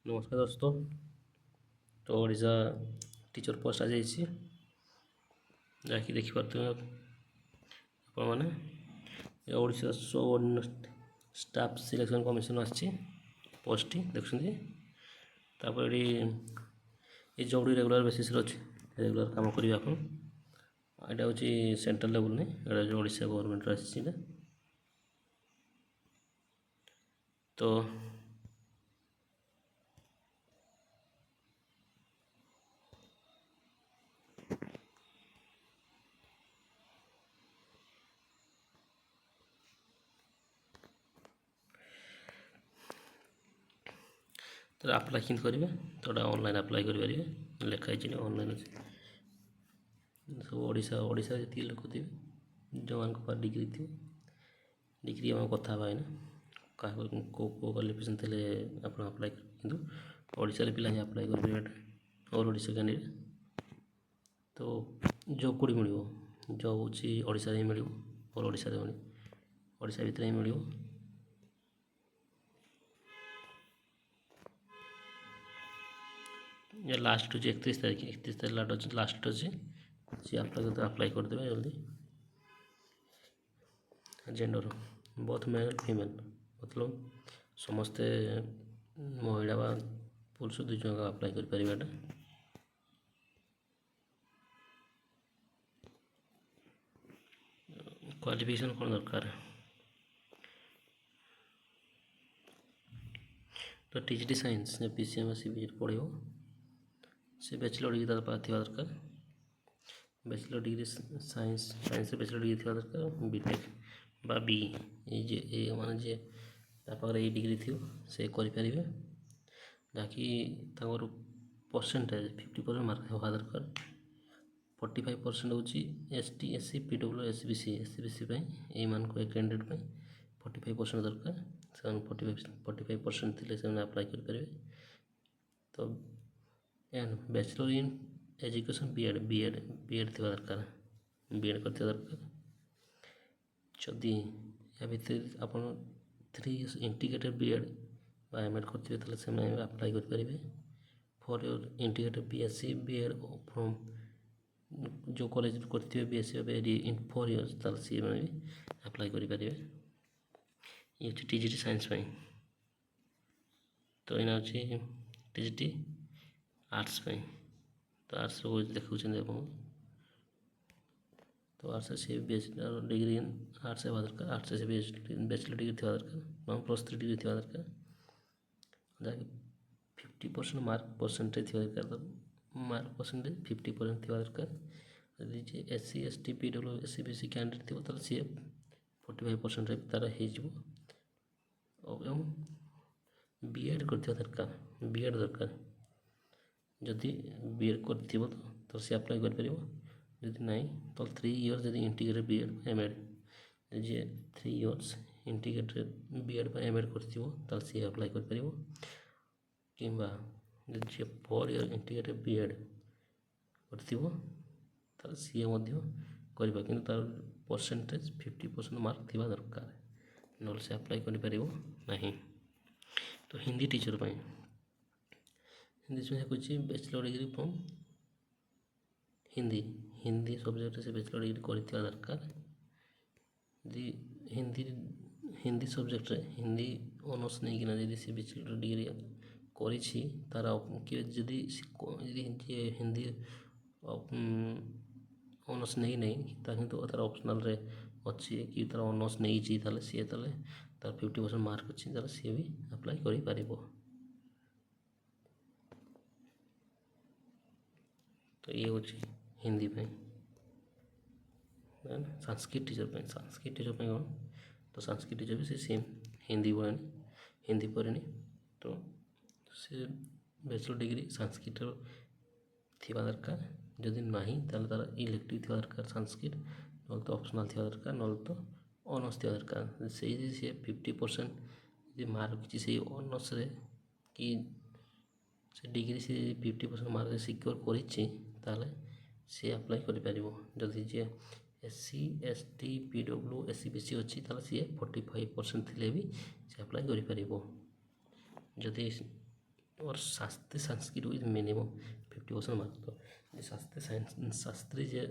नमस्कार दोस्तों। तो ओडिशा टीचर पोस्ट आ जाइए जहाँकि देखिपे आपने ओडिशा स्टाफ सिलेक्शन कमिशन आसी पोस्ट देखुं तापर ये जॉब रेगुलर बेसिस अच्छे रेगुलर काम करेंगे आप यहाँ हूँ सेंट्रल लेवल नहीं यहाँ ओडिशा गवर्नमेंट आसी तो तो आप्लाय कि करेंगे तो ऑनलाइन आप्लाय करेंगे लिखाई ऑनलाइन अच्छे सब ओडिशा जी लोक थे जो मान डिग्री थी डिग्री आम कथा है क्या कौ क्वालिफिकेशन थे आप आप्लाय कि ओडिशा पिला ही आप्लाय करेंगे और ओडिशा कैंडिडेट तो जॉब कौटी मिल जॉब हूँ ओडिशा ही मिल और ओडिशा ओडिशा भितर ही मिल ये लास्ट हूँ 31 तारीख लास्ट अच्छे सी आप्लाय करदे जल्दी जेंडर बहुत मेल फीमेल मतलब समस्ते महिला बा पुरुष दुई जन आप्लाय कर क्वालिफिकेशन कौन दरकार तो टीजीटी साइंस या पीसीएम या सीबीएट पढ़ो से बैचलर डिग्री तार थी दरकार bachelor degree science bachelor degree थी दरकार बीटेक बा बी ये माने जे तापर ये डिग्री थी से करें जहाँकि परसेंटेज 50% मार्क हवा दरकार 45% हूँ ST SC PW SBC SCBC ये मान कैंडिडेट 45% दरकार से 45% थे से आप्लाय करेंगे तो बैचलर इन एजुकेशन बीएड थी दरकार बीएड करते दरकार जदि या भितर आप 3 years इंटीग्रेटेड बीएड एमएड करते से आप्लाय करेंगे for your integrated BSc BEd from जो कॉलेज करते बीएससी इन 4 years ताल सी भी आप्लाय करेंगे ये टीजीटी साइंस तो यहाँ अच्छे टीजीटी आर्ट्स तो आर्ट्स देखुं तो आर्ट्स से बैचलर डिग्री इन आर्ट्स है दरकार आर्ट्स से बैचलर डिग्री थी दरकार +3 डिग्री थी दरकार जहाँकि 50% मार्क परसेंटेज थी दरकार तो मार्क परसेंटेज 50% थी दरकार यदि SC ST PW SCBC candidate थी तो सी 45% तार हो बीएड कर दरकार बीएड दरकार जदि बीएड कर तो सी आप्लाय कर जदि ना तो 3 years जब इंटीग्रेटेड बीएड एमएड जे 3 years इंटीग्रेटेड बीएड एमएड कर सी आप्लाय कर कि 4 year इंटीग्रेटेड बीएड कर सी कि तार परसेंटेज 50% मार्क थी दरकार ना से आप्लाय कर तो हिंदी टीचर हिंदी में कुछ bachelor degree from Hindi Hindi subject से बैचलर डिग्री कर दरकार यदि हिंदी हिंदी सब्जेक्ट हिंदी ऑनर्स नहीं कि जब से बैचलर डिग्री कर जदि हिंदी ऑनर्स नहीं तो तार ऑप्शनल रे अच्छी कि तार ऑनर्स नहीं सी तार 50% मार्क अच्छी सी भी आप्लाय कर तो ये हूँ हिंदी संस्कृत टीचर कौन तो संस्कृत टीचर भी सेम हिंदी हिंदी पढ़े तो से बैचलर डिग्री संस्कृत थी दरकार जदि ना तार इलेक्टिव थी दरकार संस्कृत ना तो ऑप्शनल थी दरकार ना तो ऑनर्स थी दरकार से 50% जो मार्क से ऑनर्स कि से डिग्री से 50% मार्क सिक्योर कर सी आप्लाय करी जे एससी एसटी पीडब्ल्यू एससीबीसी अच्छी सी 45% थी भी सी आप्लाय करी जदि और शास्त्रीय संस्कृत विथ मिनिमम 50% मार्क। तो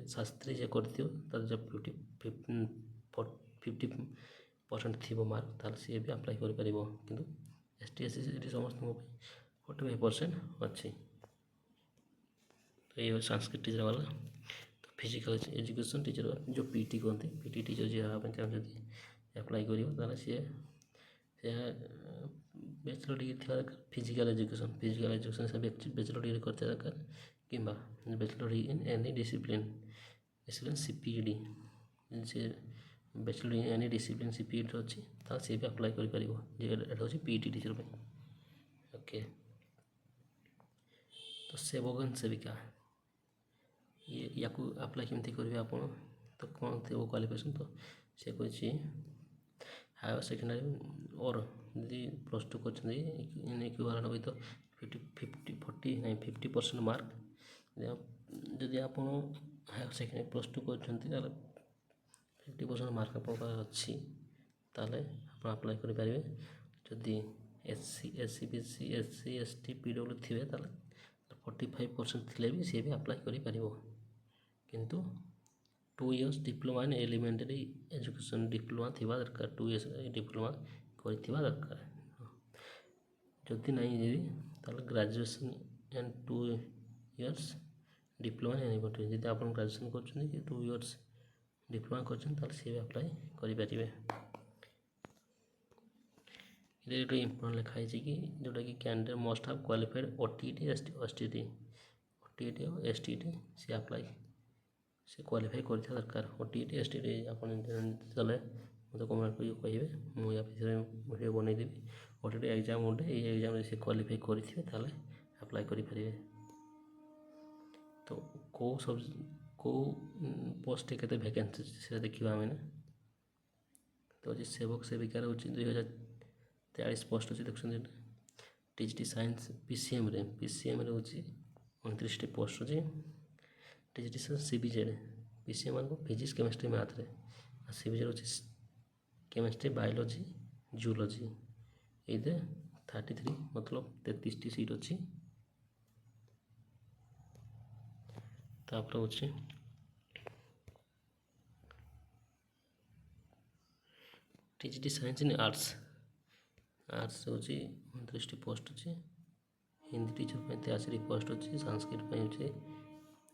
शास्त्री जे करथियो तार जब 50% थिबो मार्क तार सी भी अप्लाई कर परिबो, किंतु ST SC समस्त 45% अच्छी। तो ये संस्कृत टीचर वाला। तो फिजिकल एजुकेशन टीचर जो पीटी कहते पीटी टीचर जी हाँ चाहते अप्लाई कर सी बैचलर डिग्री थी दरकार। फिजिकल एजुकेशन से बैचलर डिग्री करते दरकार कि bachelor degree in any discipline CPED से bachelor degree any discipline CPED अच्छी सी भी अप्लाई कर पीटी टीचर पे। ओके। तो सेवकन सेविका ये या अप्लाई केमती करेंगे आप तो कौन थे वो क्वालिफिकेशन। तो से कही हायर सेकेंडरी और यदि +2 कर विथ 50% मार्क जदि आप हायर सेकेंडरी +2 कर 50% मार्क आप अच्छी ताले आप अप्लाई करेंगे। जदि SC SC BC SC ST PW थे 45% थे भी सी भी अप्लाई कर किंतु 2 years diploma in elementary education diploma थिबा दरकार। 2 years डिप्लोमा करथिबा दरकार। जदि नहीं ताले graduation and 2 years diploma in elementary जदि आप ग्रेजुएशन कर 2 years डिप्लोमा कर सी भी अप्लाई करेंगे। ये इम्पोर्टेंट लिखाई कि जोटा कि कैंडिडेट मस्ट हाव क्वालिफाइड OTET STT और STT से अप्लाई से क्वालिफाई कर दरकार। OTET STT आप मतलब कमेंट कर कहे मुझे वीडियो बनईदेवी। OTET एग्जाम गोटे ये एग्जाम से क्वालिफाई करेंगे अप्लाई करेंगे। तो कौ पोस्ट के वैकेंसी से देखा आम। तो जी सेवक सेविकार हूँ 2043 पोस्ट अच्छे देखते TGT साइंस PCM रे हूँ 29 पोस्ट अच्छे। TGT CBZ PCM को फिजिक्स केमिस्ट्री मैथ रे CBZ हूँ केमिस्ट्री बायोलॉजी जूलॉजी ये 33 मतलब 33 सीट अच्छी। तापर हूँ TGT साइंस इन आर्ट्स हूँ 29 पोस्ट अच्छे। हिंदी टीचर 83 पोस्ट अच्छी। संस्कृत हूँ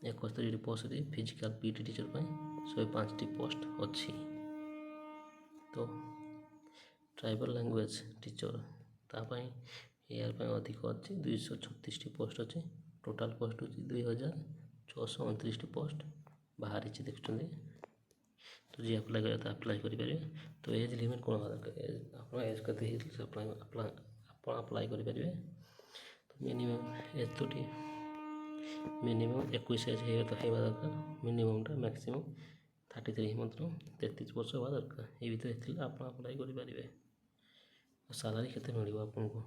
71 पोस्ट अच्छी। फिजिकल PT टीचर 105 पोस्ट अच्छी। तो ट्राइबल लैंग्वेज टीचर यार अधिक अच्छी 236 पोस्ट अच्छी। टोटाल पोस्ट हूँ 2629 पोस्ट बाहरी देखते। तो जी अप्लाई करें तो अप्लाई करेंगे। तो एज लिमिट कौन आप एज करते अप्लाई करेंगे। तो मिनिमम एज तो मिनिमम 21 एज है तो है दरकार। मिनिममटा मैक्सिमम 33 मतलब 33 वर्ष हवा दरकार। ये भर आप अप्लाई करेंगे। सालारी केते मिल आपको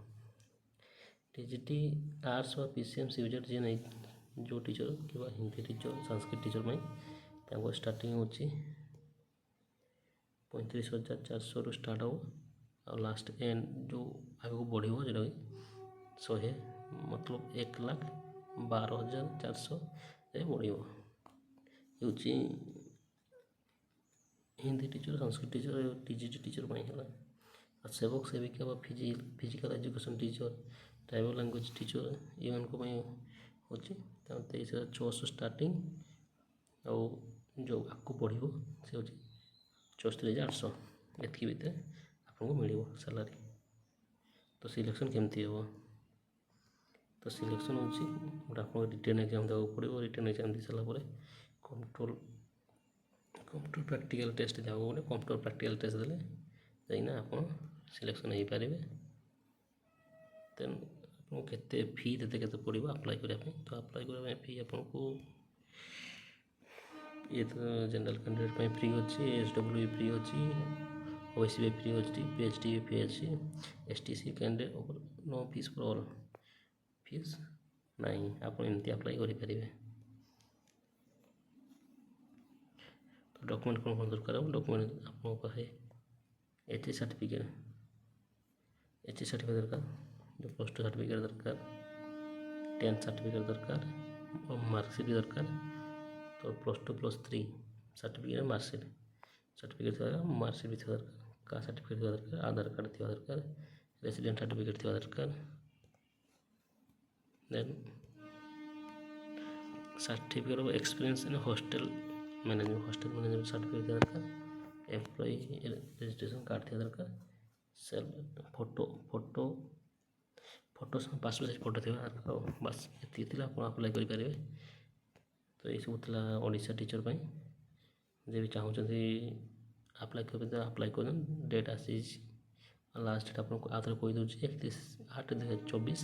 TGT आर्ट्स व PCM CBZ जी नहीं जो टीचर कि हिंदी टीचर संस्कृत टीचर में स्टार्टिंग हूँ 35,400 स्टार्ट हो और लास्ट एंड जो आगे बढ़ जो 100 मतलब 1,12,400 बढ़ Hindi teacher Sanskrit teacher TGT teacher है। सेवक सेविका व physical education teacher tribal language teacher ये हूँ 23,600 स्टार्टिंग और जो आपको बढ़ से हूँ 64,800 एतकी भितर आपको मिल सालारी। तो सिलेक्शन केमती हे तो सिलेक्शन हूँ गोटे आप रिटर्न एग्जाम देवा पड़ो। रिटर्न एग्जाम दे सारापर कंप्यूटर प्रैक्टिकल टेस्ट देवा पड़े। कंप्यूटर प्रैक्टिकल टेस्ट देले जाइना आप सिलेक्शन हो पारे। तेन आपको केते फी देते पड़ो अप्लाई करने। तो अप्लाई करने फी आपको ये तो जनरल कैंडिडेट फ्री अच्छी। SW फ्री अच्छी OBC फ्री अच्छी PhD फ्री अच्छी STC candidate no fees for all fees नहीं आप एमती अप्लाई करेंगे। तो डॉक्यूमेंट कौन कौन दरकार डॉक्यूमेंट आपको है HA सर्टिफिकेट दरकार ପ୍ଲସ୍ ଟୁ ସାର୍ଟିଫିକେଟ୍ ଦରକାର, 10th ସାର୍ଟିଫିକେଟ୍ ଦରକାର, ମାର୍କସିଟ୍ ବି ଦରକାର। ତ +2+3 ସାର୍ଟିଫିକେଟ୍ ମାର୍କସିଟ୍ ଥିବା ଦରକାର, ମାର୍କସିଟ୍ ବି ଥିବା ଦରକାର, କାଷ୍ଟ ସାର୍ଟିଫିକେଟ୍ ଥିବା ଦରକାର, ଆଧାର କାର୍ଡ଼ ଥିବା ଦରକାର, ରେସିଡେଣ୍ଟ ସାର୍ଟିଫିକେଟ୍ ଥିବା ଦରକାର। Then certificate of experience in hostel management certificate ଥିବା ଦରକାର, ଏମ୍ପ୍ଲୟି ରେଜିଷ୍ଟ୍ରେସନ୍ କାର୍ଡ଼ ଥିବା ଦରକାର, ଫଟୋ ପାସପୋର୍ଟ ସାଇଜ୍ ଫଟୋ ଥିବା ଦରକାର। ଆଉ ବାସ୍ ଏତିକି ଥିଲା, ଆପଣ ଆପ୍ଲାଏ କରିପାରିବେ। ତ ଏଇସବୁ ଥିଲା ଓଡ଼ିଶା ଟିଚର୍ ପାଇଁ। ଯିଏ ବି ଚାହୁଁଛନ୍ତି ଆପ୍ଲାଏ କରିବେ ଆପ୍ଲାଏ କରନ୍ତୁ। ଡେଟ୍ ଆସିଯାଇଛି, ଲାଷ୍ଟ ଡେଟ୍ ଆପଣଙ୍କୁ ଆଉ ଥରେ କହିଦେଉଛି 31/8/2024,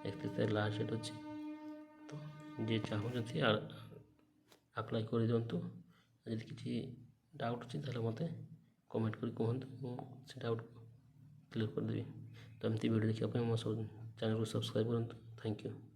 31 ତାରିଖ ଲାଷ୍ଟ ଡେଟ୍ ଅଛି। ତ ଯିଏ ଚାହୁଁଛନ୍ତି ଆପ୍ଲାଏ କରିଦିଅନ୍ତୁ। ଯଦି କିଛି ଡାଉଟ୍ ଅଛି ତାହେଲେ ମୋତେ କମେଣ୍ଟ କରି କୁହନ୍ତୁ, ମୁଁ ସେ ଡାଉଟ୍ କ୍ଲିୟର୍ କରିଦେବି। ତ ଏମିତି ଭିଡ଼ିଓ ଦେଖିବା ପାଇଁ ମୋ ଚ୍ୟାନେଲକୁ ସବସ୍କ୍ରାଇବ୍ କରନ୍ତୁ। Thank you.